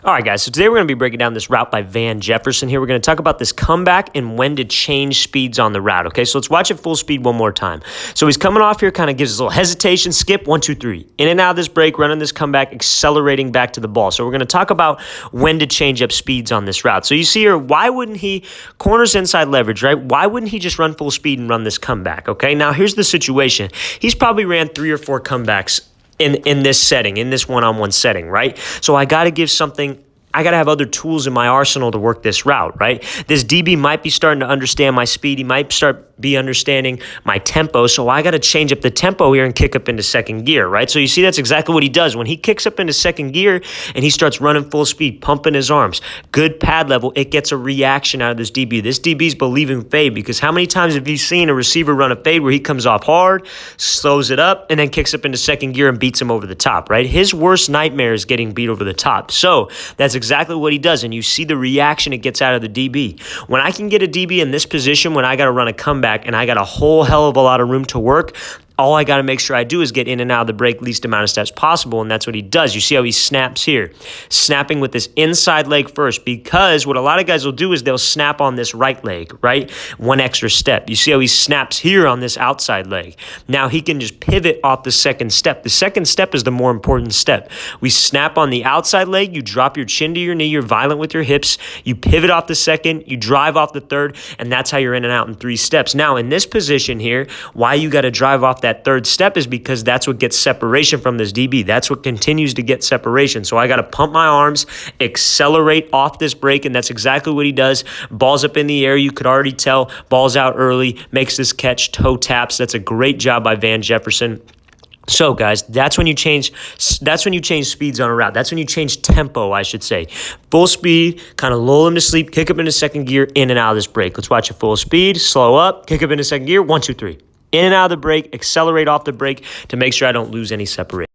All right, guys, so today we're going to be breaking down this route by Van Jefferson here. We're going to talk about this comeback and when to change speeds on the route, okay? So let's watch it full speed one more time. So he's coming off here, kind of gives us a little hesitation, skip, 1, 2, 3. In and out of this break, running this comeback, accelerating back to the ball. So we're going to talk about when to change up speeds on this route. So you see here, why wouldn't he, corners inside leverage, right? Why wouldn't he just run full speed and run this comeback, okay? Now, here's the situation. He's probably ran 3 or 4 comebacks in this setting, in this one-on-one setting, right? So I got to give something, I got to have other tools in my arsenal to work this route, right? This DB might be starting to understand my speed. He might be understanding my tempo. So I got to change up the tempo here and kick up into second gear, right? So you see that's exactly what he does. When he kicks up into second gear and he starts running full speed, pumping his arms, good pad level, it gets a reaction out of this DB. This DB's believing fade, because how many times have you seen a receiver run a fade where he comes off hard, slows it up, and then kicks up into second gear and beats him over the top, right? His worst nightmare is getting beat over the top. So that's exactly what he does, and you see the reaction it gets out of the DB. When I can get a DB in this position, when I got to run a comeback and I got a whole hell of a lot of room to work, all I got to make sure I do is get in and out of the break least amount of steps possible, and that's what he does. You see how he snaps here, snapping with this inside leg first, because what a lot of guys will do is they'll snap on this right leg, right? 1 extra step. You see how he snaps here on this outside leg. Now he can just pivot off the second step. The second step is the more important step. We snap on the outside leg, you drop your chin to your knee, you're violent with your hips, you pivot off the second, you drive off the third, and that's how you're in and out in 3 steps. Now in this position here, why you got to drive off that third step is because that's what gets separation from this DB. That's what continues to get separation. So I got to pump my arms, accelerate off this break, and that's exactly what he does. Ball's up in the air. You could already tell. Ball's out early, makes this catch, toe taps. That's a great job by Van Jefferson. So, guys, that's when you change speeds on a route. That's when you change tempo, I should say. Full speed, kind of lull him to sleep, kick up into second gear, in and out of this break. Let's watch it full speed, slow up, kick up into second gear, 1, 2, 3. In and out of the break, accelerate off the break to make sure I don't lose any separation.